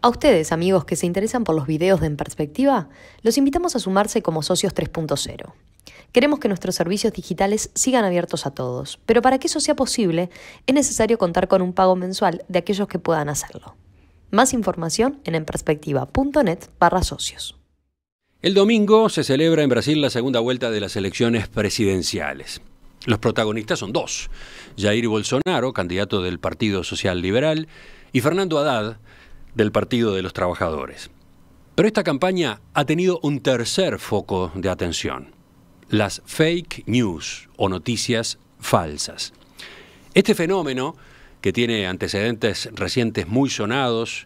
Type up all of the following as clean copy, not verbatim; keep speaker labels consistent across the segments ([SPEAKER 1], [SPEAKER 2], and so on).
[SPEAKER 1] A ustedes, amigos que se interesan por los videos de En Perspectiva, los invitamos a sumarse como socios 3.0. Queremos que nuestros servicios digitales sigan abiertos a todos, pero para que eso sea posible, es necesario contar con un pago mensual de aquellos que puedan hacerlo. Más información en enperspectiva.net/socios.
[SPEAKER 2] El domingo se celebra en Brasil la segunda vuelta de las elecciones presidenciales. Los protagonistas son dos: Jair Bolsonaro, candidato del Partido Social Liberal, y Fernando Haddad, del Partido de los Trabajadores. Pero esta campaña ha tenido un tercer foco de atención: las fake news o noticias falsas. Este fenómeno, que tiene antecedentes recientes muy sonados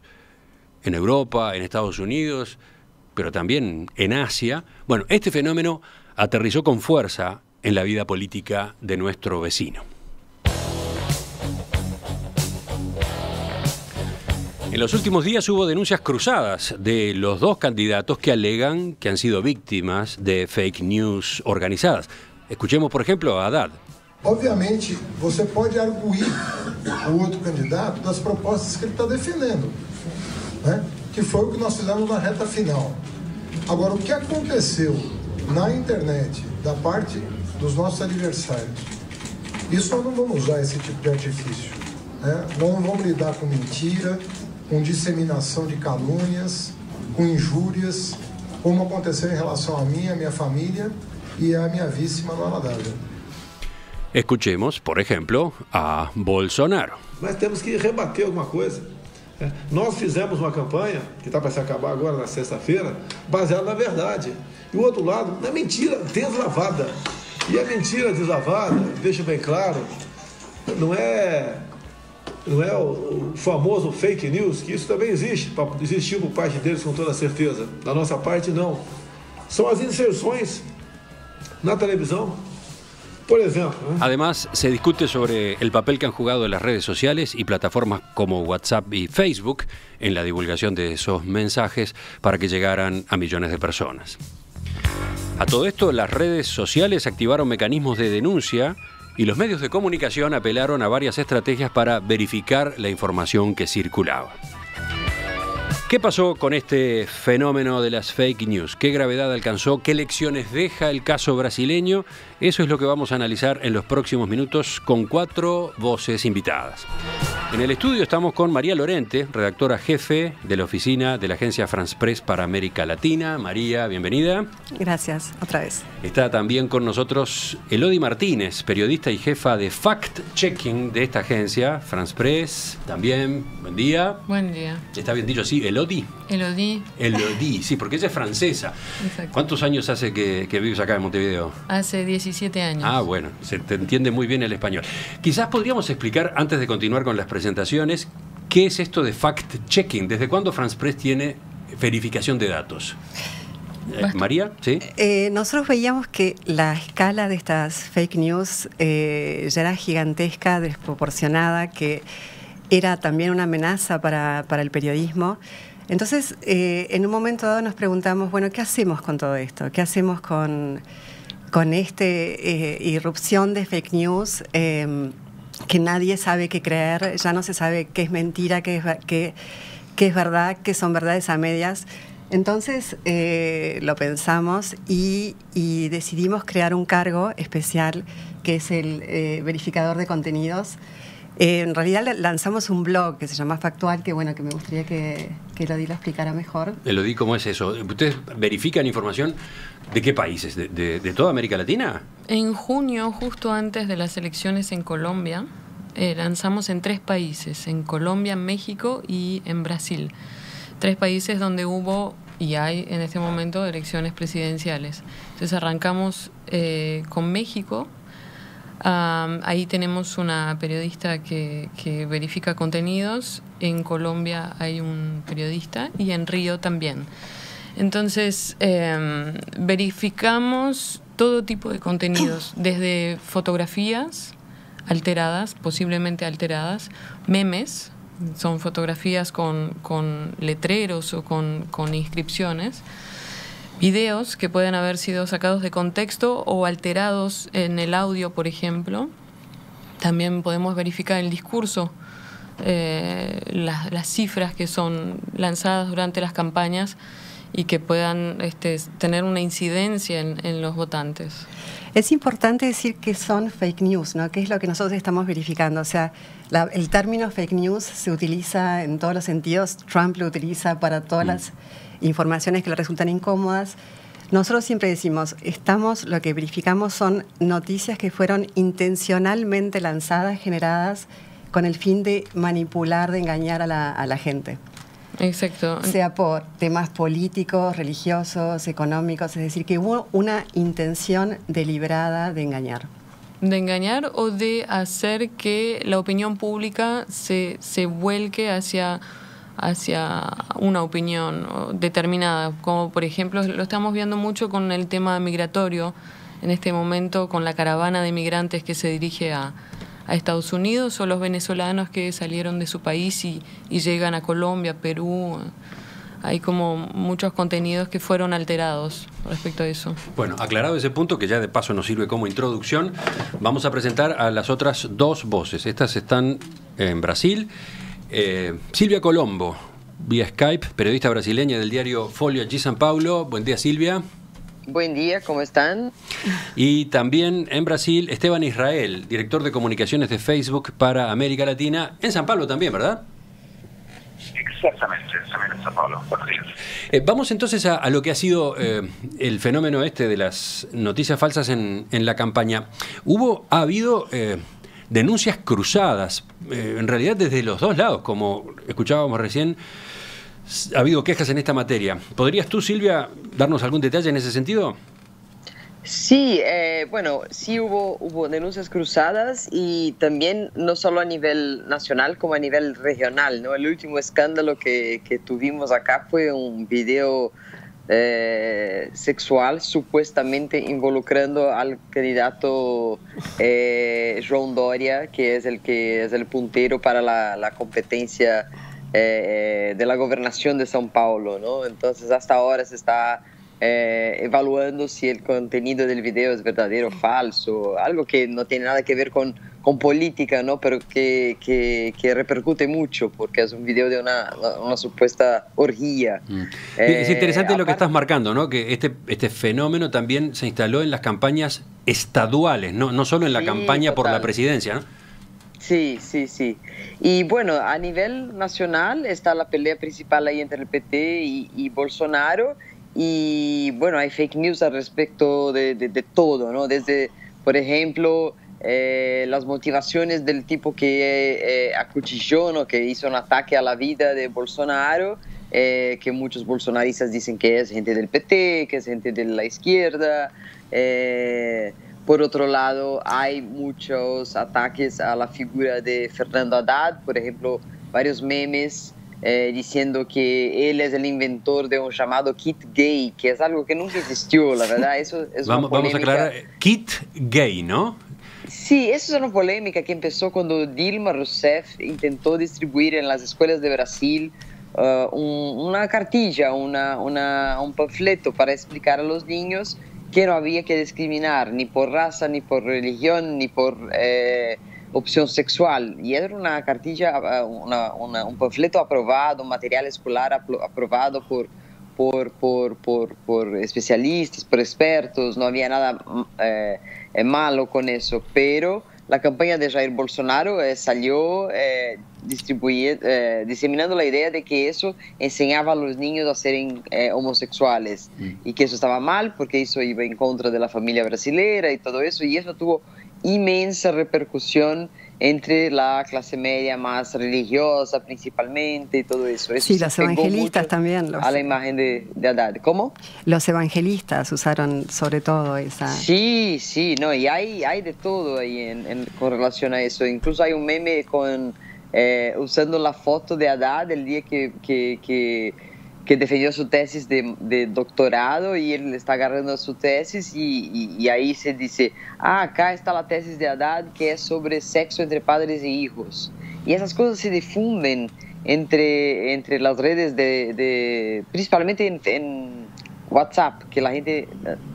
[SPEAKER 2] en Europa, en Estados Unidos, pero también en Asia, bueno, este fenómeno aterrizó con fuerza en la vida política de nuestro vecino. En los últimos días hubo denuncias cruzadas de los dos candidatos que alegan que han sido víctimas de fake news organizadas. Escuchemos, por ejemplo, a Haddad.
[SPEAKER 3] Obviamente, você pode arguir o outro candidato das propostas que ele está defendendo, né? Que foi o que nós fizemos na reta final. Agora, o que aconteceu na internet da parte dos nossos adversários, isso nós não vamos usar esse tipo de artifício, né? Nós não vamos lidar com mentira, com disseminação de calúnias, com injúrias, como aconteceu em relação a mim, a minha família e a minha vice, Manuela Dávila.
[SPEAKER 2] Escuchemos, por ejemplo, a Bolsonaro.
[SPEAKER 4] Mas temos que rebater alguma coisa. Nós fizemos uma campanha, que está para se acabar agora na sexta-feira, baseada na verdade. E o outro lado, na mentira deslavada. E a mentira deslavada, deixa bem claro, não é o famoso fake news, que isso também existiu por parte deles com toda certeza. Da nossa parte, não. São as inserções na televisão, por ejemplo.
[SPEAKER 2] Además, se discute sobre el papel que han jugado las redes sociales y plataformas como WhatsApp y Facebook en la divulgación de esos mensajes para que llegaran a millones de personas. A todo esto, las redes sociales activaron mecanismos de denuncia y los medios de comunicación apelaron a varias estrategias para verificar la información que circulaba. ¿Qué pasó con este fenómeno de las fake news? ¿Qué gravedad alcanzó? ¿Qué lecciones deja el caso brasileño? Eso es lo que vamos a analizar en los próximos minutos con 4 voces invitadas. En el estudio estamos con María Lorente, redactora jefe de la oficina de la agencia France Press para América Latina. María, bienvenida.
[SPEAKER 5] Gracias, otra vez.
[SPEAKER 2] Está también con nosotros Elodie Martínez, periodista y jefa de fact-checking de esta agencia, France Press. También, buen día.
[SPEAKER 6] Buen día.
[SPEAKER 2] ¿Está bien dicho así? ¿Elodie?
[SPEAKER 6] Elodie.
[SPEAKER 2] Elodie, sí, porque ella es francesa.
[SPEAKER 6] Exacto.
[SPEAKER 2] ¿Cuántos años hace que vives acá en Montevideo?
[SPEAKER 6] Hace 17 años.
[SPEAKER 2] Ah, bueno, se te entiende muy bien el español. Quizás podríamos explicar, antes de continuar con las presentaciones, ¿qué es esto de fact-checking? ¿Desde cuándo France Press tiene verificación de datos? María, ¿sí?
[SPEAKER 5] Nosotros veíamos que la escala de estas fake news ya era gigantesca, desproporcionada, que era también una amenaza para el periodismo. Entonces, en un momento dado nos preguntamos, bueno, ¿qué hacemos con todo esto? ¿Qué hacemos con esta irrupción de fake news que nadie sabe qué creer? Ya no se sabe qué es mentira, qué es verdad, qué son verdades a medias. Entonces lo pensamos y decidimos crear un cargo especial que es el verificador de contenidos. En realidad lanzamos un blog que se llama Factual, que bueno, que me gustaría que Elodie lo explicara mejor.
[SPEAKER 2] Elodie, ¿cómo es eso? ¿Ustedes verifican información de qué países? ¿De toda América Latina?
[SPEAKER 6] En junio, justo antes de las elecciones en Colombia, lanzamos en 3 países, en Colombia, México y en Brasil. 3 países donde hubo y hay en este momento elecciones presidenciales. Entonces arrancamos con México. Ahí tenemos una periodista que verifica contenidos. En Colombia hay un periodista y en Río también. Entonces verificamos todo tipo de contenidos, desde fotografías alteradas, posiblemente alteradas, memes, son fotografías con letreros o con inscripciones, videos que pueden haber sido sacados de contexto o alterados en el audio, por ejemplo. También podemos verificar el discurso las cifras que son lanzadas durante las campañas y que puedan tener una incidencia en los votantes.
[SPEAKER 5] Es importante decir que son fake news, ¿no? Que es lo que nosotros estamos verificando. O sea, el término fake news se utiliza en todos los sentidos. Trump lo utiliza para todas las informaciones que le resultan incómodas. Nosotros siempre decimos, lo que verificamos son noticias que fueron intencionalmente lanzadas, generadas con el fin de manipular, de engañar a la gente.
[SPEAKER 6] Exacto.
[SPEAKER 5] Sea por temas políticos, religiosos, económicos, es decir, que hubo una intención deliberada de engañar.
[SPEAKER 6] De engañar o de hacer que la opinión pública se vuelque hacia una opinión determinada, como por ejemplo lo estamos viendo mucho con el tema migratorio en este momento, con la caravana de migrantes que se dirige a Estados Unidos, o los venezolanos que salieron de su país y llegan a Colombia, Perú. Hay como muchos contenidos que fueron alterados respecto a eso.
[SPEAKER 2] Bueno, aclarado ese punto, que ya de paso nos sirve como introducción, vamos a presentar a las otras dos voces. Estas están en Brasil. Silvia Colombo, vía Skype, periodista brasileña del diario Folha de São Paulo. Buen día, Silvia.
[SPEAKER 7] Buen día, ¿cómo están?
[SPEAKER 2] Y también en Brasil, Esteban Israel, director de comunicaciones de Facebook para América Latina, en San Pablo también, ¿verdad?
[SPEAKER 8] Exactamente, también en San Pablo. Buenos días.
[SPEAKER 2] Vamos entonces a lo que ha sido el fenómeno de las noticias falsas en la campaña. Ha habido denuncias cruzadas, en realidad desde los dos lados, como escuchábamos recién. Ha habido quejas en esta materia. ¿Podrías tú, Silvia, darnos algún detalle en ese sentido?
[SPEAKER 7] Sí, bueno, sí hubo denuncias cruzadas y también no solo a nivel nacional como a nivel regional, ¿no? El último escándalo que tuvimos acá fue un video sexual supuestamente involucrando al candidato João Doria, que es el puntero para la competencia de la gobernación de São Paulo, ¿no? Entonces hasta ahora se está evaluando si el contenido del video es verdadero o falso, algo que no tiene nada que ver con política, ¿no? Pero que repercute mucho porque es un video de una supuesta orgía.
[SPEAKER 2] Es interesante lo que estás marcando, ¿no? Que este fenómeno también se instaló en las campañas estaduales, no solo en la campaña por la presidencia, ¿no?
[SPEAKER 7] Sí. Y bueno, a nivel nacional está la pelea principal ahí entre el PT y Bolsonaro. Y bueno, hay fake news al respecto de todo, ¿no? Desde, por ejemplo, las motivaciones del tipo que acuchilló, ¿no? Que hizo un ataque a la vida de Bolsonaro, que muchos bolsonaristas dicen que es gente del PT, que es gente de la izquierda. Por otro lado, hay muchos ataques a la figura de Fernando Haddad, por ejemplo, varios memes diciendo que él es el inventor de un llamado kit gay, que es algo que nunca existió, la verdad. Eso es
[SPEAKER 2] vamos a aclarar, kit gay, ¿no?
[SPEAKER 7] Sí, eso es una polémica que empezó cuando Dilma Rousseff intentó distribuir en las escuelas de Brasil una cartilla, un panfleto para explicar a los niños que no había que discriminar ni por raza, ni por religión, ni por opción sexual. Y era una cartilla, un panfleto aprobado, un material escolar aprobado por especialistas, por expertos. No había nada malo con eso, pero la campaña de Jair Bolsonaro salió diseminando la idea de que eso enseñaba a los niños a ser homosexuales y que eso estaba mal porque eso iba en contra de la familia brasileña y todo eso, y eso tuvo inmensa repercusión entre la clase media más religiosa principalmente y todo eso.
[SPEAKER 5] Sí, los evangelistas también.
[SPEAKER 7] A la imagen de Haddad. ¿Cómo?
[SPEAKER 5] Los evangelistas usaron sobre todo esa...
[SPEAKER 7] Sí, no, y hay de todo ahí con relación a eso. Incluso hay un meme usando la foto de Haddad el día que defendió su tesis de doctorado, y él está agarrando su tesis y ahí se dice, acá está la tesis de Haddad que es sobre sexo entre padres e hijos. Y esas cosas se difunden entre las redes principalmente WhatsApp, que la gente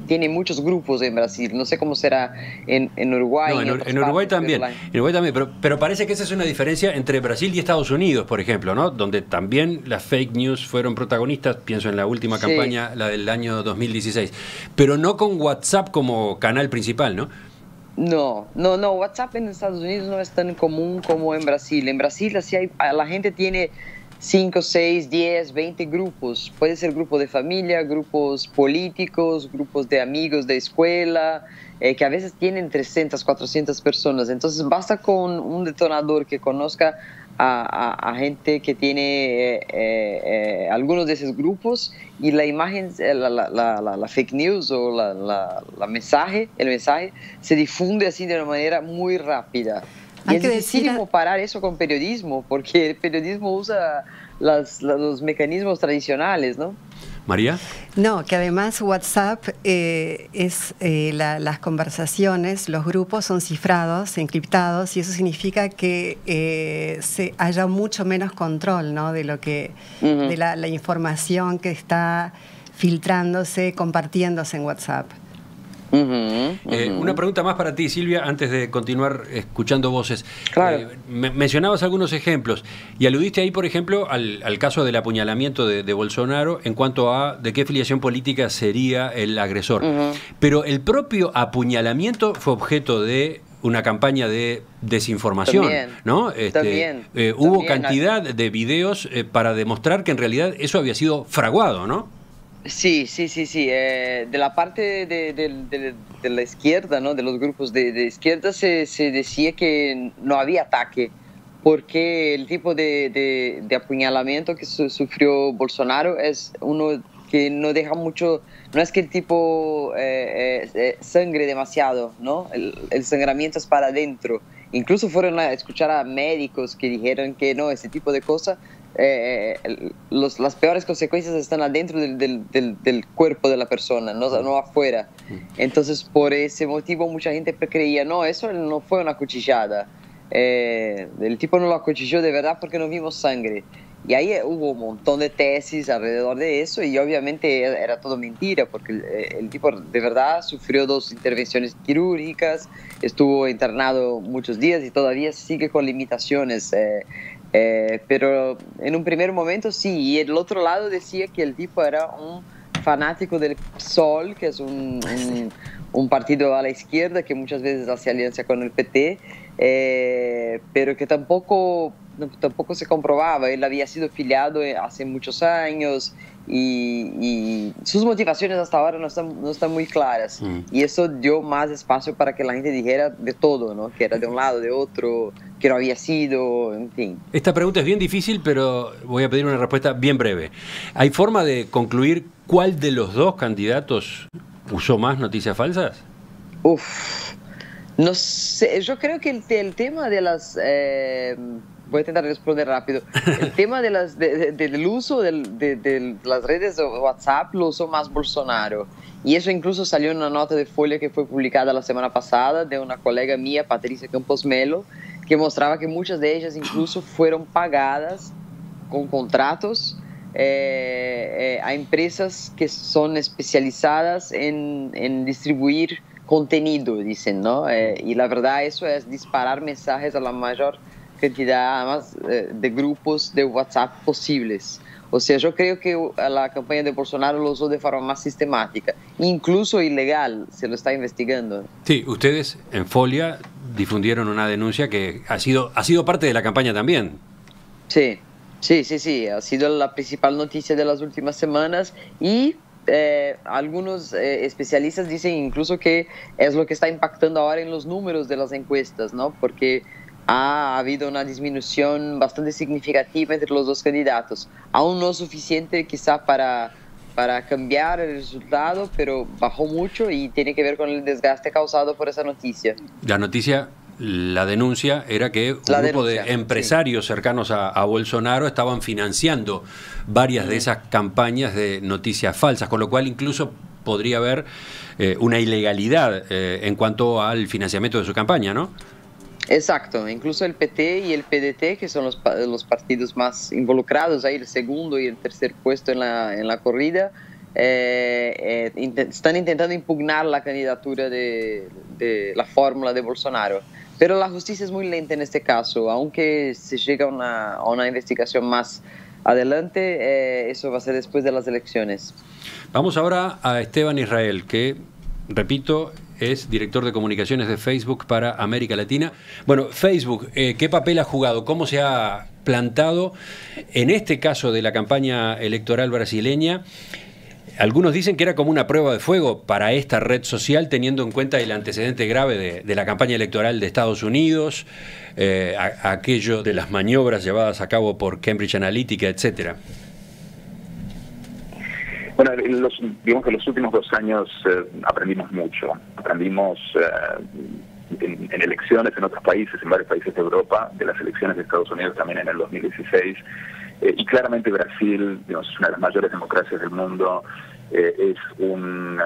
[SPEAKER 7] tiene muchos grupos en Brasil. No sé cómo será en Uruguay.
[SPEAKER 2] No, en Uruguay también. En Uruguay también, pero parece que esa es una diferencia entre Brasil y Estados Unidos, por ejemplo, ¿no? Donde también las fake news fueron protagonistas, pienso en la última campaña, la del año 2016, pero no con WhatsApp como canal principal, ¿no?
[SPEAKER 7] No, WhatsApp en Estados Unidos no es tan común como en Brasil. En Brasil así la gente tiene 5, 6, 10, 20 grupos. Puede ser grupo de familia, grupos políticos, grupos de amigos de escuela, que a veces tienen 300, 400 personas. Entonces basta con un detonador que conozca a gente que tiene algunos de esos grupos y la imagen, la fake news o el mensaje se difunde así de una manera muy rápida. Y es dificilísimo parar eso con periodismo, porque el periodismo usa los mecanismos tradicionales, ¿no?
[SPEAKER 2] María.
[SPEAKER 5] No, que además WhatsApp las conversaciones, los grupos son cifrados, encriptados, y eso significa que haya mucho menos control, ¿no? De lo que, de la información que está filtrándose, compartiéndose en WhatsApp.
[SPEAKER 2] Una pregunta más para ti, Silvia, antes de continuar escuchando voces.
[SPEAKER 7] Claro.
[SPEAKER 2] Mencionabas algunos ejemplos y aludiste ahí, por ejemplo, al caso del apuñalamiento de Bolsonaro en cuanto a de qué filiación política sería el agresor. Pero el propio apuñalamiento fue objeto de una campaña de desinformación,
[SPEAKER 7] también,
[SPEAKER 2] ¿no? Hubo
[SPEAKER 7] también,
[SPEAKER 2] cantidad de videos para demostrar que en realidad eso había sido fraguado, ¿no?
[SPEAKER 7] Sí. De la parte de la izquierda, ¿no? De los grupos de izquierda se decía que no había ataque, porque el tipo de apuñalamiento que sufrió Bolsonaro es uno que no deja mucho, no es que el tipo sangre demasiado, ¿no? El sangramiento es para adentro. Incluso fueron a escuchar a médicos que dijeron que no, ese tipo de cosas, las peores consecuencias están adentro del cuerpo de la persona, no afuera. Entonces, por ese motivo, mucha gente creía, no, eso no fue una cuchillada. El tipo no lo acuchilló de verdad porque no vimos sangre. Y ahí hubo un montón de tesis alrededor de eso y obviamente era todo mentira porque el tipo de verdad sufrió 2 intervenciones quirúrgicas, estuvo internado muchos días y todavía sigue con limitaciones. Pero en un primer momento sí, y el otro lado decía que el tipo era un fanático del PSOL, que es un partido a la izquierda que muchas veces hace alianza con el PT, pero que tampoco se comprobaba. Él había sido filiado hace muchos años y sus motivaciones hasta ahora no están muy claras. Y eso dio más espacio para que la gente dijera de todo, ¿no? Que era de un lado, de otro, que no había sido, en fin.
[SPEAKER 2] Esta pregunta es bien difícil, pero voy a pedir una respuesta bien breve. ¿Hay forma de concluir cuál de los 2 candidatos usó más noticias falsas?
[SPEAKER 7] No sé, yo creo que el tema de las... voy a intentar responder rápido. El tema del uso de las redes de WhatsApp lo usó más Bolsonaro. Y eso incluso salió en una nota de Folha que fue publicada la semana pasada de una colega mía, Patricia Campos Melo, que mostraba que muchas de ellas incluso fueron pagadas con contratos a empresas que son especializadas en distribuir contenido, dicen, ¿no? Y la verdad eso es disparar mensajes a la mayor cantidad más de grupos de WhatsApp posibles. O sea, yo creo que la campaña de Bolsonaro lo usó de forma más sistemática, incluso ilegal, se lo está investigando.
[SPEAKER 2] Sí, ustedes en Folia difundieron una denuncia que ha sido parte de la campaña también.
[SPEAKER 7] Sí, ha sido la principal noticia de las últimas semanas y algunos especialistas dicen incluso que es lo que está impactando ahora en los números de las encuestas, ¿no? Porque ha habido una disminución bastante significativa entre los 2 candidatos. Aún no suficiente quizá para cambiar el resultado, pero bajó mucho y tiene que ver con el desgaste causado por esa noticia.
[SPEAKER 2] La denuncia era que un grupo de empresarios cercanos a Bolsonaro estaban financiando varias de esas campañas de noticias falsas, con lo cual incluso podría haber una ilegalidad en cuanto al financiamiento de su campaña, ¿no?
[SPEAKER 7] Exacto, incluso el PT y el PDT, que son los partidos más involucrados, ahí el segundo y el tercer puesto en la corrida, están intentando impugnar la candidatura de la fórmula de Bolsonaro. Pero la justicia es muy lenta en este caso, aunque se llega a una investigación más adelante, eso va a ser después de las elecciones.
[SPEAKER 2] Vamos ahora a Esteban Israel, que, repito, es director de comunicaciones de Facebook para América Latina. Bueno, Facebook, ¿qué papel ha jugado? ¿Cómo se ha plantado en este caso de la campaña electoral brasileña? Algunos dicen que era como una prueba de fuego para esta red social, teniendo en cuenta el antecedente grave de la campaña electoral de Estados Unidos, aquello de las maniobras llevadas a cabo por Cambridge Analytica, etcétera.
[SPEAKER 8] Bueno, digamos que en los últimos 2 años aprendimos mucho. Aprendimos en elecciones en otros países, en varios países de Europa, de las elecciones de Estados Unidos también en el 2016. Y claramente Brasil, digamos, es una de las mayores democracias del mundo. Es una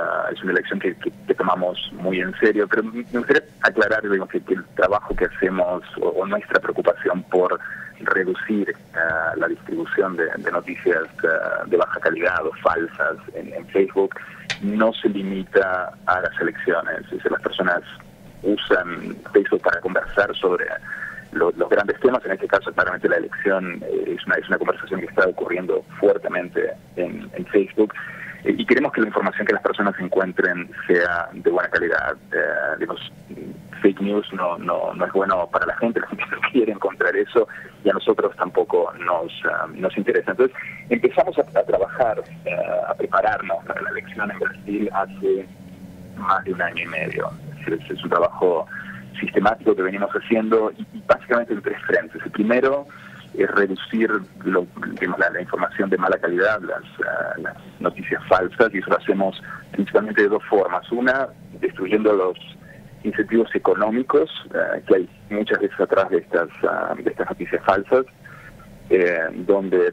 [SPEAKER 8] elección que tomamos muy en serio, pero me gustaría aclarar, digamos, que el trabajo que hacemos o nuestra preocupación por reducir la distribución de noticias de baja calidad o falsas en Facebook no se limita a las elecciones. Es decir, las personas usan Facebook para conversar sobre los grandes temas. En este caso, claramente la elección es una conversación que está ocurriendo fuertemente en Facebook. Y queremos que la información que las personas encuentren sea de buena calidad. Digamos, fake news no es bueno para la gente no quiere encontrar eso, y a nosotros tampoco nos interesa. Entonces empezamos a trabajar, a prepararnos para la elección en Brasil hace más de 1 año y medio. Es un trabajo sistemático que venimos haciendo y básicamente en 3 frentes. El primero es reducir la información de mala calidad, las noticias falsas, y eso lo hacemos principalmente de 2 formas. Una, destruyendo los incentivos económicos que hay muchas veces atrás de estas noticias falsas, donde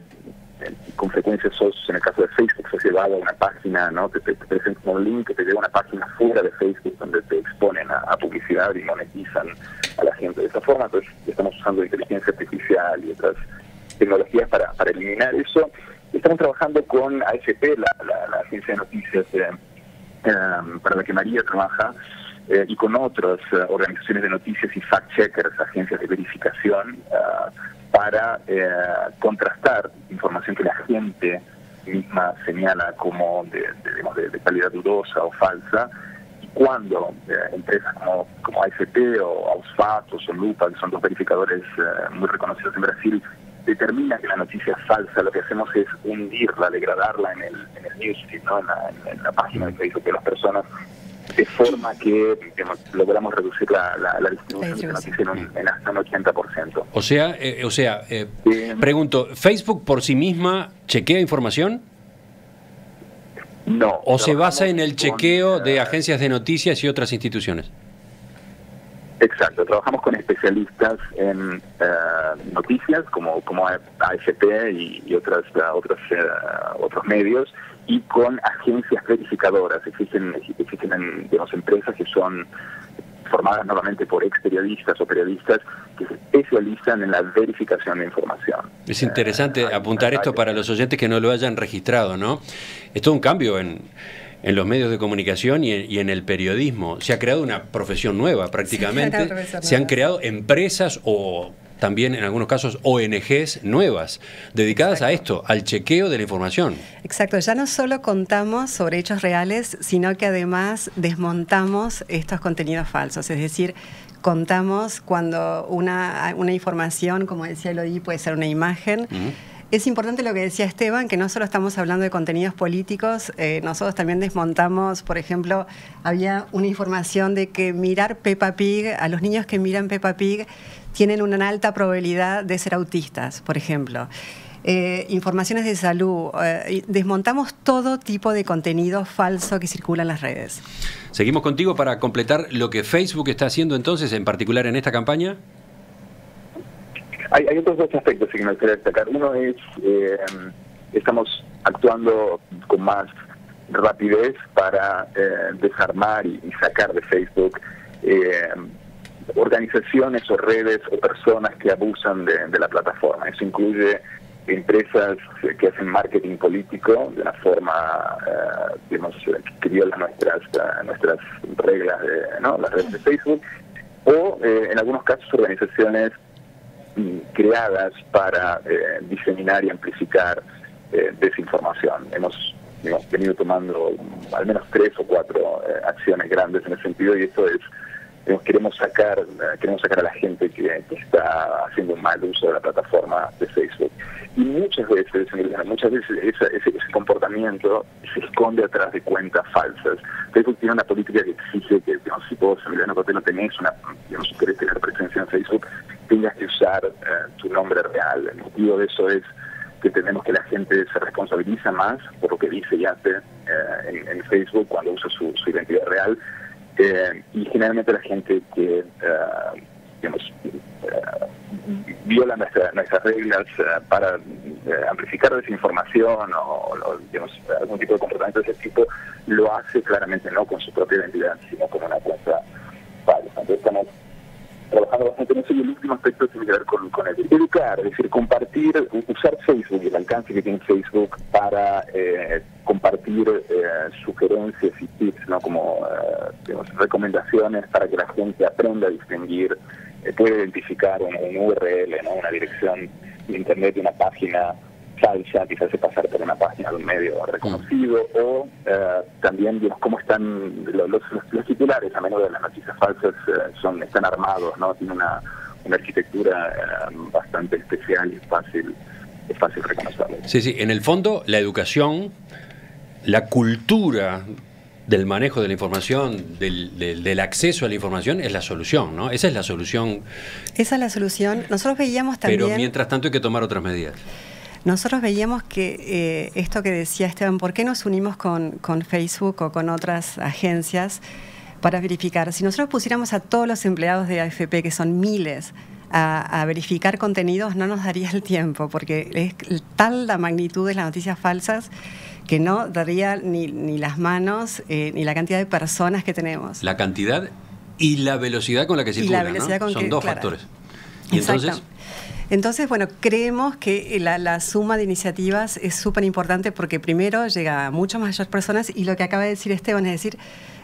[SPEAKER 8] con frecuencia en el caso de Facebook, sos llevado a una página, ¿no? Te presentan un link que te lleva a una página fuera de Facebook donde te exponen a publicidad y monetizan a la gente de esa forma. Entonces estamos usando inteligencia artificial y otras tecnologías para eliminar eso. Estamos trabajando con AFP, la agencia de noticias para la que María trabaja, y con otras organizaciones de noticias y fact-checkers, agencias de verificación, para contrastar información que la gente misma señala como de calidad dudosa o falsa, y cuando empresas como AFP o Ausfat o Solupa, que son 2 verificadores muy reconocidos en Brasil, determinan que la noticia es falsa, lo que hacemos es hundirla, degradarla en el newsfeed, ¿no? en la página de Facebook de las personas, de forma que logramos reducir la distribución de noticias en hasta un 80%.
[SPEAKER 2] O sea, pregunto, ¿Facebook por sí misma chequea información?
[SPEAKER 8] No.
[SPEAKER 2] ¿O se basa en el chequeo de agencias de noticias y otras instituciones?
[SPEAKER 8] Exacto, trabajamos con especialistas en noticias como AFP y otros medios, y con agencias verificadoras. Existen empresas que son formadas normalmente por ex periodistas o periodistas que se especializan en la verificación de información.
[SPEAKER 2] Es interesante apuntar esto para los oyentes que no lo hayan registrado, ¿no? Es todo un cambio en los medios de comunicación y en el periodismo. Se ha creado una profesión nueva prácticamente. Se han creado empresas o también en algunos casos ONGs nuevas dedicadas a esto, al chequeo de la información.
[SPEAKER 5] Exacto, ya no solo contamos sobre hechos reales, sino que además desmontamos estos contenidos falsos, es decir, contamos cuando una información, como decía Elodie, puede ser una imagen. Es importante lo que decía Esteban, que no solo estamos hablando de contenidos políticos, nosotros también desmontamos, por ejemplo, había una información de que mirar Peppa Pig, a los niños que miran Peppa Pig tienen una alta probabilidad de ser autistas, por ejemplo. Informaciones de salud, desmontamos todo tipo de contenido falso que circula en las redes.
[SPEAKER 2] Seguimos contigo para completar lo que Facebook está haciendo entonces, en particular en esta campaña.
[SPEAKER 8] Hay otros 2 aspectos que me gustaría destacar. Uno es, estamos actuando con más rapidez para desarmar y sacar de Facebook organizaciones o redes o personas que abusan de la plataforma. Eso incluye empresas que hacen marketing político de una forma, digamos, que viola nuestras reglas de, ¿no?, las redes de Facebook, o en algunos casos organizaciones creadas para diseminar y amplificar desinformación. Hemos venido tomando al menos 3 o 4 acciones grandes en ese sentido, y esto es, queremos sacar a la gente que está haciendo un mal uso de la plataforma de Facebook. Y muchas veces ese comportamiento se esconde atrás de cuentas falsas. Facebook tiene una política que exige que, digamos, si vos, Emiliano Cotelo, tenés si querés tener presencia en Facebook, tengas que usar tu nombre real. El motivo de eso es que tenemos que la gente se responsabiliza más por lo que dice y hace en Facebook cuando usa su identidad real, y generalmente la gente que viola nuestras reglas para amplificar desinformación o digamos, algún tipo de comportamiento de ese tipo, lo hace claramente no con su propia identidad, sino con una cuenta falsa. Entonces estamos trabajando bastante en eso, y el último aspecto tiene que ver con el educar, es decir, compartir, usar Facebook y el alcance que tiene Facebook para compartir sugerencias y tips, ¿no?, como digamos, recomendaciones para que la gente aprenda a distinguir, puede identificar un URL, ¿no?, una dirección de internet de una página falsa, quizás hace pasar por una página de un medio reconocido, o también, digamos, cómo están los titulares. A menudo de las noticias falsas están armados, ¿no?, tienen una arquitectura bastante especial y es fácil reconocerlo.
[SPEAKER 2] Sí, sí, en el fondo la educación, la cultura del manejo de la información, del acceso a la información es la solución, ¿no? Esa es la solución.
[SPEAKER 5] Esa es la solución. Nosotros veíamos también...
[SPEAKER 2] Pero mientras tanto hay que tomar otras medidas.
[SPEAKER 5] Nosotros veíamos que esto que decía Esteban, ¿por qué nos unimos con Facebook o con otras agencias para verificar? Si nosotros pusiéramos a todos los empleados de AFP, que son miles, a verificar contenidos, no nos daría el tiempo, porque es tal la magnitud de las noticias falsas que no daría ni las manos ni la cantidad de personas que tenemos.
[SPEAKER 2] La cantidad y la velocidad con la que circulan, ¿no? Son dos factores. Y
[SPEAKER 5] entonces, bueno, creemos que la suma de iniciativas es súper importante, porque primero llega a muchas mayores personas, y lo que acaba de decir Esteban, es decir,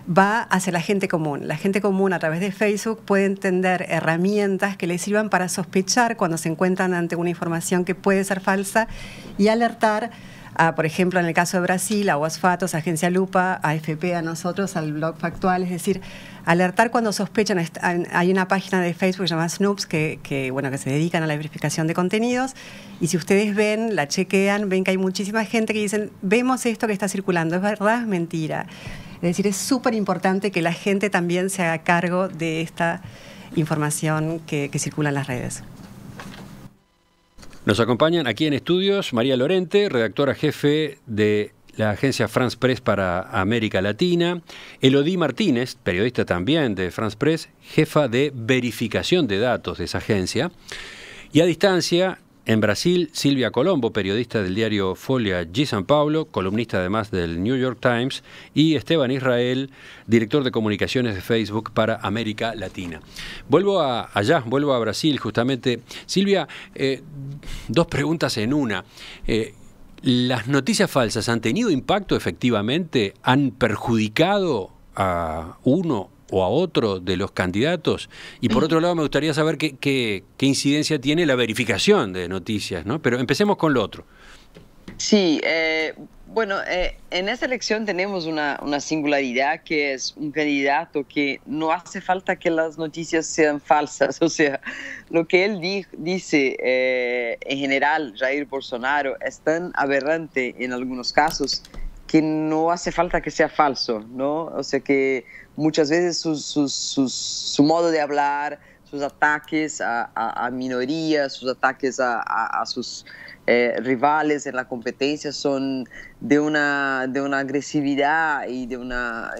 [SPEAKER 5] va hacia la gente común. La gente común, a través de Facebook, puede entender herramientas que les sirvan para sospechar cuando se encuentran ante una información que puede ser falsa, y alertar a, por ejemplo, en el caso de Brasil, a Wasfatos, a Agencia Lupa, a AFP, a nosotros, al blog Factual, es decir, alertar cuando sospechan. Hay una página de Facebook llamada Snoops que se dedican a la verificación de contenidos, y si ustedes ven, la chequean, ven que hay muchísima gente que dicen, vemos esto que está circulando, ¿es verdad? ¿Es mentira? Es decir, es súper importante que la gente también se haga cargo de esta información que circula en las redes.
[SPEAKER 2] Nos acompañan aquí en estudios María Lorente, redactora jefe de la agencia France Press para América Latina; Elodie Martínez, periodista también de France Press, jefa de verificación de datos de esa agencia; y a distancia, en Brasil, Silvia Colombo, periodista del diario Folha de São Paulo, columnista además del New York Times; y Esteban Israel, director de comunicaciones de Facebook para América Latina. Vuelvo a Brasil, justamente. Silvia, dos preguntas en una. ¿Las noticias falsas han tenido impacto efectivamente? ¿Han perjudicado a uno o a otro de los candidatos? Y por otro lado, me gustaría saber qué incidencia tiene la verificación de noticias, ¿no? Pero empecemos con lo otro.
[SPEAKER 7] Sí, en esta elección tenemos una singularidad, que es un candidato que no hace falta que las noticias sean falsas. O sea, lo que él dice en general, Jair Bolsonaro, es tan aberrante en algunos casos que no hace falta que sea falso, ¿no? O sea, que muchas veces su modo de hablar, sus ataques a minorías, sus ataques a sus rivales en la competencia son de una agresividad y de una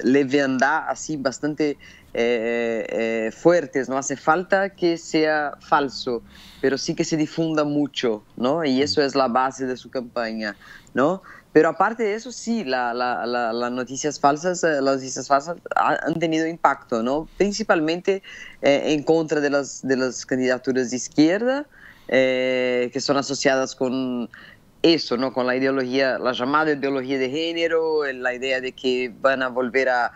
[SPEAKER 7] leviandad así bastante fuertes. No hace falta que sea falso, pero sí que se difunda mucho, ¿no? Y eso es la base de su campaña, ¿no? Pero aparte de eso, sí, las noticias falsas han tenido impacto, ¿no? Principalmente en contra de las candidaturas de izquierda, que son asociadas con eso, ¿no? Con la ideología, la llamada ideología de género, la idea de que van a volver a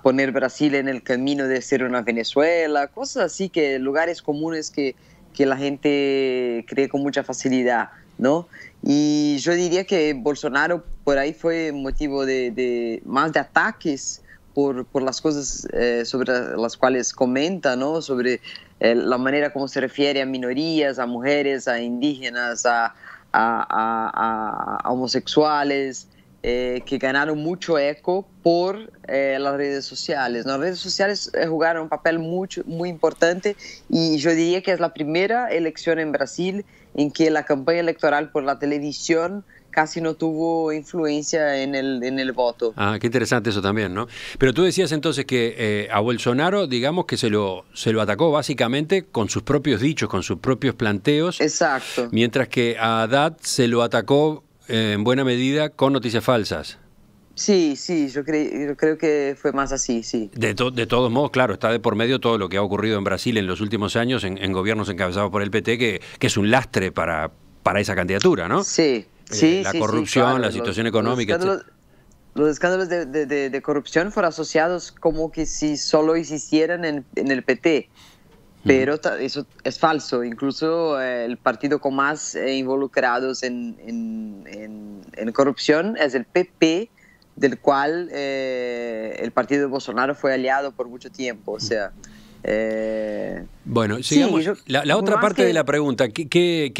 [SPEAKER 7] poner Brasil en el camino de ser una Venezuela, cosas así, que lugares comunes que la gente cree con mucha facilidad, ¿no? Y yo diría que Bolsonaro por ahí fue motivo más de ataques por las cosas sobre las cuales comenta, ¿no? Sobre la manera como se refiere a minorías, a mujeres, a indígenas, a homosexuales, que ganaron mucho eco por las redes sociales, ¿no? Las redes sociales jugaron un papel muy importante, y yo diría que es la primera elección en Brasil en que la campaña electoral por la televisión casi no tuvo influencia en el voto.
[SPEAKER 2] Ah, qué interesante eso también, ¿no? Pero tú decías entonces que a Bolsonaro, digamos que se lo atacó básicamente con sus propios dichos, con sus propios planteos.
[SPEAKER 7] Exacto.
[SPEAKER 2] Mientras que a Haddad se lo atacó en buena medida con noticias falsas.
[SPEAKER 7] Sí, yo creo que fue más así, sí.
[SPEAKER 2] De todos modos, claro, está de por medio todo lo que ha ocurrido en Brasil en los últimos años, en gobiernos encabezados por el PT, que es un lastre para esa candidatura, ¿no?
[SPEAKER 7] Sí.
[SPEAKER 2] La corrupción, claro, la situación económica.
[SPEAKER 7] Los escándalos de corrupción fueron asociados como que si solo existieran en el PT. Pero eso es falso. Incluso el partido con más involucrados en corrupción es el PP, del cual el partido de Bolsonaro fue aliado por mucho tiempo. O sea,
[SPEAKER 2] bueno, sigamos.
[SPEAKER 7] Sí,
[SPEAKER 2] la otra parte de la pregunta, ¿qué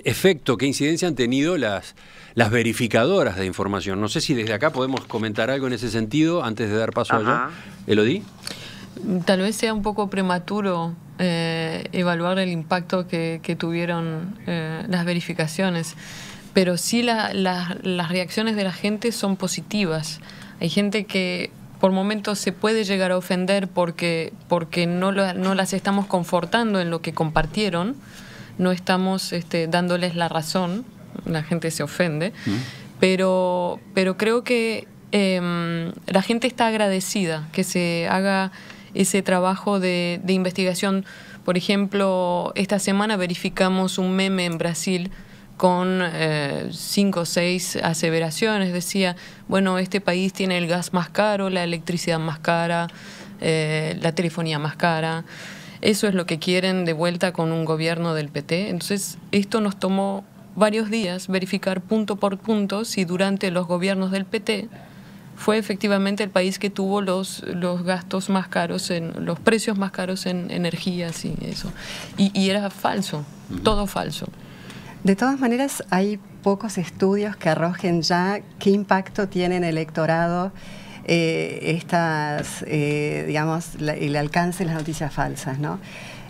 [SPEAKER 2] efecto, qué incidencia han tenido las verificadoras de información? No sé si desde acá podemos comentar algo en ese sentido antes de dar paso allá. ¿Elodie?
[SPEAKER 6] Tal vez sea un poco prematuro evaluar el impacto que tuvieron las verificaciones, pero sí las reacciones de la gente son positivas. Hay gente que por momentos se puede llegar a ofender porque no las estamos confortando en lo que compartieron, no estamos dándoles la razón, la gente se ofende, pero creo que la gente está agradecida que se haga ese trabajo de investigación. Por ejemplo, esta semana verificamos un meme en Brasil con 5 o 6 aseveraciones. Decía, bueno, este país tiene el gas más caro, la electricidad más cara, la telefonía más cara. Eso es lo que quieren de vuelta con un gobierno del PT. Entonces, esto nos tomó varios días verificar punto por punto si durante los gobiernos del PT fue efectivamente el país que tuvo los gastos más caros, los precios más caros en energías y eso. Y era falso, todo falso.
[SPEAKER 5] De todas maneras, hay pocos estudios que arrojen ya qué impacto tiene en el electorado digamos, el alcance de las noticias falsas, ¿no?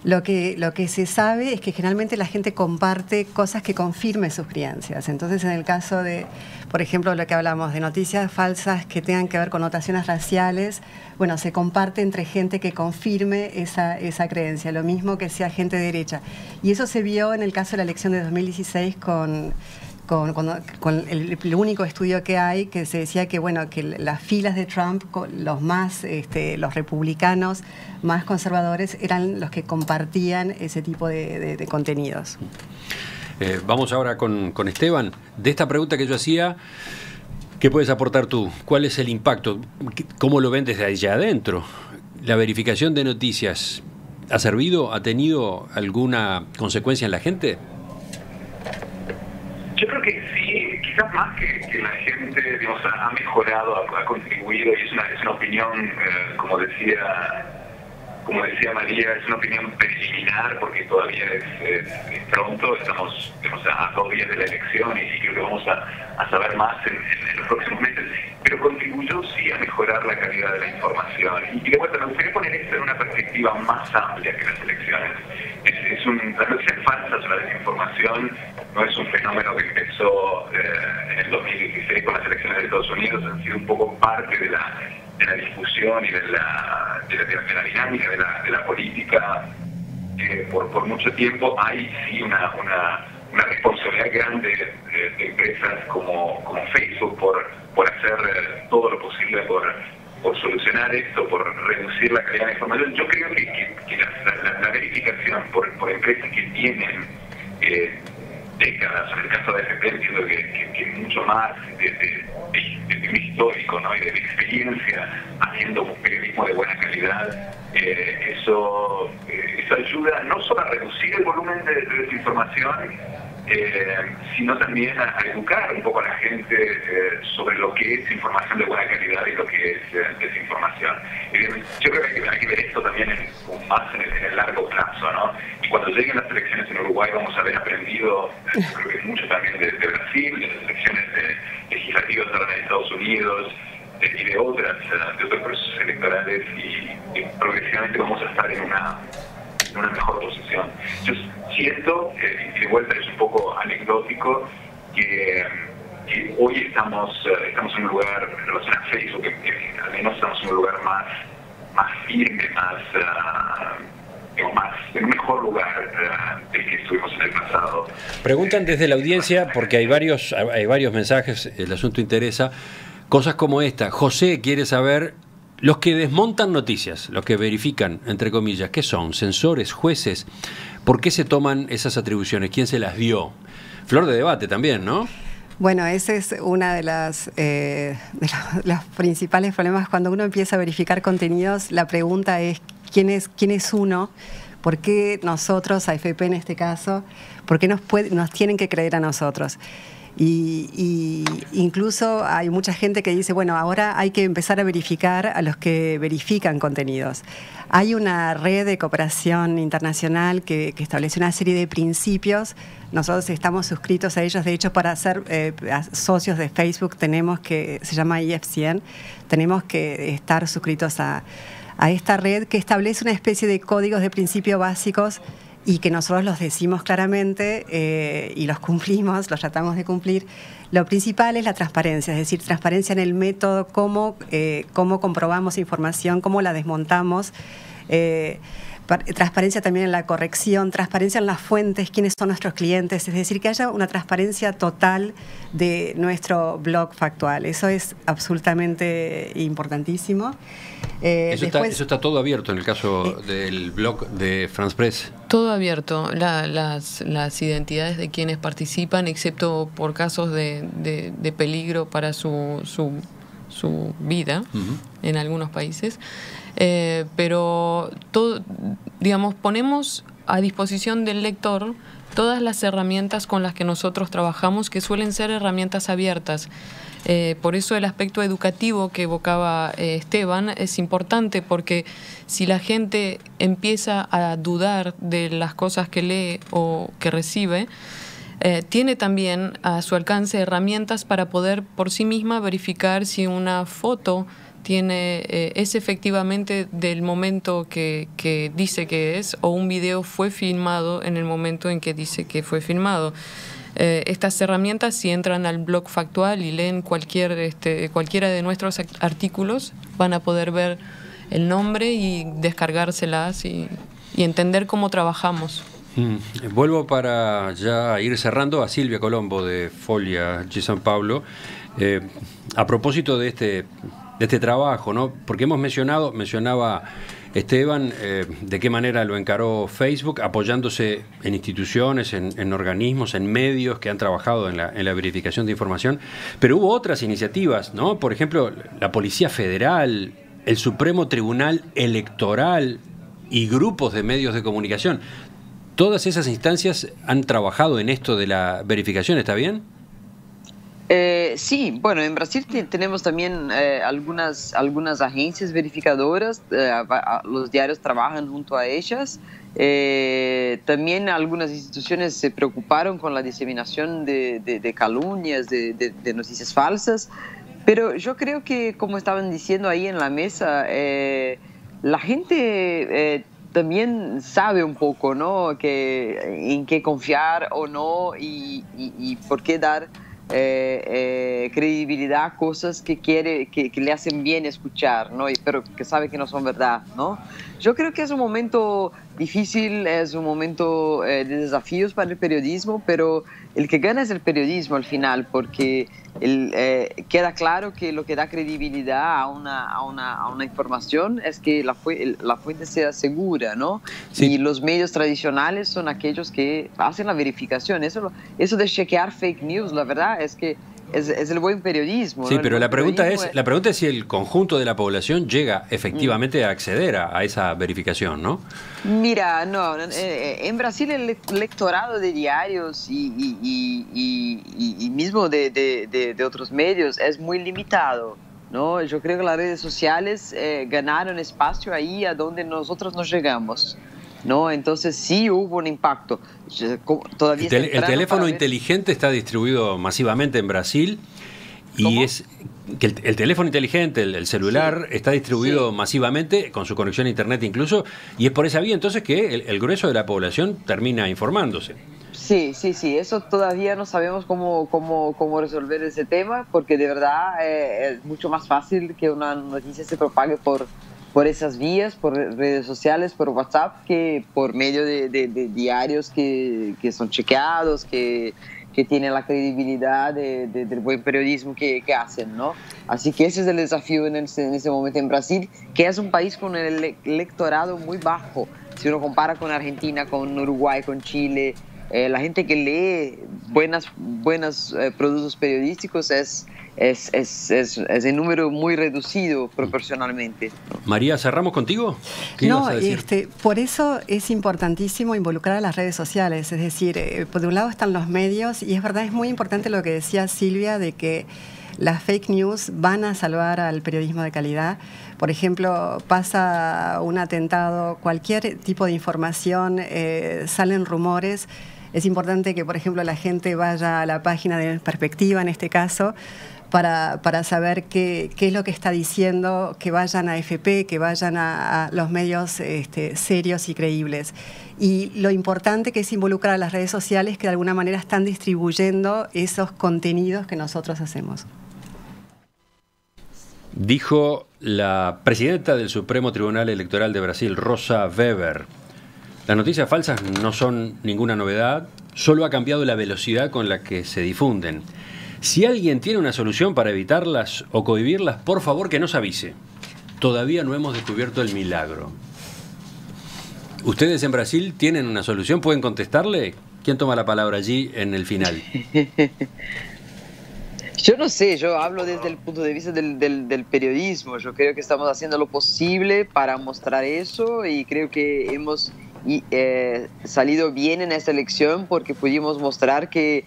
[SPEAKER 5] Lo que se sabe es que generalmente la gente comparte cosas que confirmen sus creencias. Entonces, en el caso de, por ejemplo, lo que hablamos de noticias falsas que tengan que ver con notaciones raciales, bueno, se comparte entre gente que confirme esa creencia, lo mismo que sea gente de derecha. Y eso se vio en el caso de la elección de 2016 con el único estudio que hay, que se decía que, bueno, que las filas de Trump, los republicanos más conservadores, eran los que compartían ese tipo de contenidos.
[SPEAKER 2] Vamos ahora con Esteban. De esta pregunta que yo hacía, ¿qué puedes aportar tú? ¿Cuál es el impacto? ¿Cómo lo ven desde allá adentro? ¿La verificación de noticias ha servido? ¿Ha tenido alguna consecuencia en la gente?
[SPEAKER 8] Yo creo que sí, quizás más que la gente, digamos, ha mejorado, ha contribuido, y es una opinión, como decía María, es una opinión preliminar porque todavía es pronto, estamos, digamos, a 2 días de la elección y sí creo que vamos a saber más en los próximos meses, pero contribuyó sí a mejorar la calidad de la información. Y de vuelta, me gustaría poner esto en una perspectiva más amplia que las elecciones. Las noticias falsas o la desinformación no es un fenómeno que empezó en el 2016 con las elecciones de Estados Unidos, han sido un poco parte de la discusión y de la dinámica de la política por mucho tiempo. Hay sí una responsabilidad cantidad grande de empresas como Facebook por hacer todo lo posible por solucionar esto, por reducir la calidad de la información. Yo creo que la verificación por empresas que tienen décadas, en el caso de AFP entiendo que mucho más de histórico, ¿no? Y de experiencia haciendo un periodismo de buena calidad, eso ayuda no solo a reducir el volumen de desinformación, sino también a educar un poco a la gente sobre lo que es información de buena calidad y lo que es desinformación. Yo creo que hay que ver esto también más en el largo plazo, ¿no? Y cuando lleguen las elecciones en Uruguay vamos a haber aprendido, creo que mucho también de Brasil, de las elecciones legislativas ahora en Estados Unidos y de otros procesos electorales, y progresivamente vamos a estar en una mejor posición. Yo siento, y de vuelta es un poco anecdótico, que hoy estamos en un lugar, en relación a Facebook, que al menos estamos en un lugar más firme, en un mejor lugar del que estuvimos en el pasado.
[SPEAKER 2] Preguntan desde la audiencia, porque hay varios mensajes, el asunto interesa, cosas como esta. José quiere saber, los que desmontan noticias, los que verifican, entre comillas, ¿qué son? ¿Censores, jueces? ¿Por qué se toman esas atribuciones? ¿Quién se las dio? Flor de debate también, ¿no?
[SPEAKER 5] Bueno, ese es una de los principales problemas. Cuando uno empieza a verificar contenidos, la pregunta es ¿quién es uno? ¿Por qué nosotros, AFP en este caso, por qué nos tienen que creer a nosotros? Y incluso hay mucha gente que dice, bueno, ahora hay que empezar a verificar a los que verifican contenidos. Hay una red de cooperación internacional que establece una serie de principios. Nosotros estamos suscritos a ellos. De hecho, para ser socios de Facebook se llama IF100, tenemos que estar suscritos a esta red que establece una especie de códigos de principios básicos y que nosotros los decimos claramente y los cumplimos, los tratamos de cumplir. Lo principal es la transparencia, es decir, transparencia en el método, cómo comprobamos información, cómo la desmontamos, transparencia también en la corrección, transparencia en las fuentes, quiénes son nuestros clientes, es decir, que haya una transparencia total de nuestro blog factual. Eso es absolutamente importantísimo.
[SPEAKER 2] Eso está todo abierto en el caso del blog de France Press.
[SPEAKER 6] Todo abierto, las identidades de quienes participan, excepto por casos de peligro para su vida en algunos países. Pero todo, digamos, ponemos a disposición del lector todas las herramientas con las que nosotros trabajamos, que suelen ser herramientas abiertas. Por eso el aspecto educativo que evocaba Esteban es importante, porque si la gente empieza a dudar de las cosas que lee o que recibe, tiene también a su alcance herramientas para poder por sí misma verificar si una foto es efectivamente del momento que dice que es, o un video fue filmado en el momento en que dice que fue filmado. Estas herramientas, si entran al blog factual y leen cualquiera de nuestros artículos, van a poder ver el nombre y descargárselas y entender cómo trabajamos.
[SPEAKER 2] Vuelvo para ya ir cerrando a Silvia Colombo de Folia de San Pablo. A propósito de este trabajo, ¿no? Porque mencionaba Esteban, de qué manera lo encaró Facebook, apoyándose en instituciones, en organismos, en medios que han trabajado en la verificación de información, pero hubo otras iniciativas, ¿no? Por ejemplo, la Policía Federal, el Supremo Tribunal Electoral y grupos de medios de comunicación. Todas esas instancias han trabajado en esto de la verificación, ¿está bien?
[SPEAKER 7] Sí, bueno, en Brasil tenemos también algunas agencias verificadoras, los diarios trabajan junto a ellas. También algunas instituciones se preocuparon con la diseminación de calumnias, de noticias falsas, pero yo creo que, como estaban diciendo ahí en la mesa, la gente también sabe un poco, ¿no? En qué confiar o no y por qué dar credibilidad a cosas que le hacen bien escuchar, ¿no? Pero que sabe que no son verdad, ¿no? Yo creo que es un momento difícil, es un momento de desafíos para el periodismo, pero el que gana es el periodismo al final, porque queda claro que lo que da credibilidad a una información es que la fuente sea segura, ¿no?
[SPEAKER 2] Sí.
[SPEAKER 7] Y los medios tradicionales son aquellos que hacen la verificación. Eso de chequear fake news, la verdad es que es el buen periodismo.
[SPEAKER 2] Sí,
[SPEAKER 7] ¿no?
[SPEAKER 2] pero la pregunta es si el conjunto de la población llega efectivamente a acceder a esa verificación, ¿no?
[SPEAKER 7] Mira, no, en Brasil el lectorado de diarios y mismo de otros medios es muy limitado, ¿no? Yo creo que las redes sociales ganaron espacio ahí a donde nosotros no llegamos, ¿no? Entonces sí hubo un impacto. Todavía
[SPEAKER 2] el teléfono inteligente está distribuido masivamente en Brasil y
[SPEAKER 7] ¿Cómo?
[SPEAKER 2] es que el teléfono inteligente, el celular, está distribuido masivamente, con su conexión a internet incluso, y es por esa vía entonces que el grueso de la población termina informándose.
[SPEAKER 7] Sí, eso todavía no sabemos cómo resolver ese tema, porque de verdad es mucho más fácil que una noticia se propague por esas vías, por redes sociales, por WhatsApp, que por medio de diarios que son chequeados, que tienen la credibilidad del buen periodismo que hacen, ¿no? Así que ese es el desafío en ese momento en Brasil, que es un país con el electorado muy bajo. Si uno compara con Argentina, con Uruguay, con Chile, la gente que lee buenos productos periodísticos es en número muy reducido proporcionalmente.
[SPEAKER 2] María, ¿cerramos contigo?
[SPEAKER 5] No, por eso es importantísimo involucrar a las redes sociales, es decir, por un lado están los medios y es verdad, es muy importante lo que decía Silvia de que las fake news van a salvar al periodismo de calidad. Por ejemplo, pasa un atentado, cualquier tipo de información, salen rumores. Es importante que, por ejemplo, la gente vaya a la página de Perspectiva, en este caso, para saber qué es lo que está diciendo, que vayan a AFP, que vayan a los medios serios y creíbles. Y lo importante que es involucrar a las redes sociales que de alguna manera están distribuyendo esos contenidos que nosotros hacemos.
[SPEAKER 2] Dijo la presidenta del Supremo Tribunal Electoral de Brasil, Rosa Weber. Las noticias falsas no son ninguna novedad, solo ha cambiado la velocidad con la que se difunden. Si alguien tiene una solución para evitarlas o cohibirlas, por favor que nos avise. Todavía no hemos descubierto el milagro. ¿Ustedes en Brasil tienen una solución? ¿Pueden contestarle? ¿Quién toma la palabra allí en el final?
[SPEAKER 7] Yo no sé, yo hablo desde el punto de vista del periodismo. Yo creo que estamos haciendo lo posible para mostrar eso y creo que hemos salido bien en esta elección porque pudimos mostrar que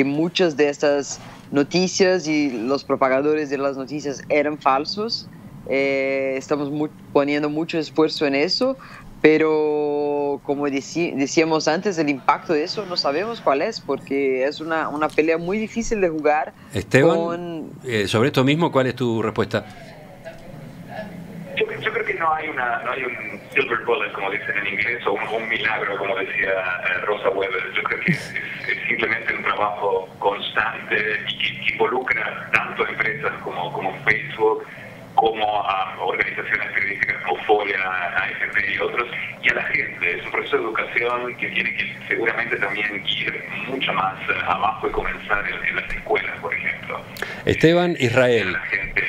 [SPEAKER 7] muchas de estas noticias y los propagadores de las noticias eran falsos. Estamos poniendo mucho esfuerzo en eso, pero como decíamos antes, el impacto de eso no sabemos cuál es, porque es una pelea muy difícil de jugar.
[SPEAKER 2] Esteban, sobre esto mismo, ¿cuál es tu respuesta?
[SPEAKER 8] Yo creo que no hay un silver bullet, como dicen en inglés, o un milagro, como decía Rosa Weber. Yo creo que es simplemente un trabajo constante y que involucra tanto empresas como Facebook, como a organizaciones periodísticas como Folia, AFP y otros, y a la gente. Es un proceso de educación que tiene que seguramente también ir mucho más abajo y comenzar en las escuelas, por ejemplo.
[SPEAKER 2] Esteban Israel,
[SPEAKER 8] La gente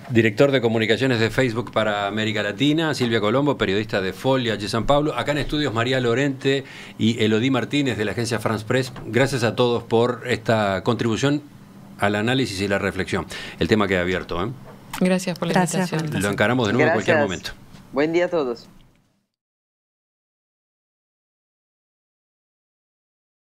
[SPEAKER 2] director de comunicaciones de Facebook para América Latina, Silvia Colombo, periodista de Folia, de San Pablo, acá en estudios María Lorente y Elodie Martínez de la agencia France Press. Gracias a todos por esta contribución al análisis y la reflexión. El tema queda abierto, ¿eh?
[SPEAKER 6] Gracias por la invitación.
[SPEAKER 2] Lo encaramos de nuevo en cualquier momento.
[SPEAKER 7] Buen día a todos.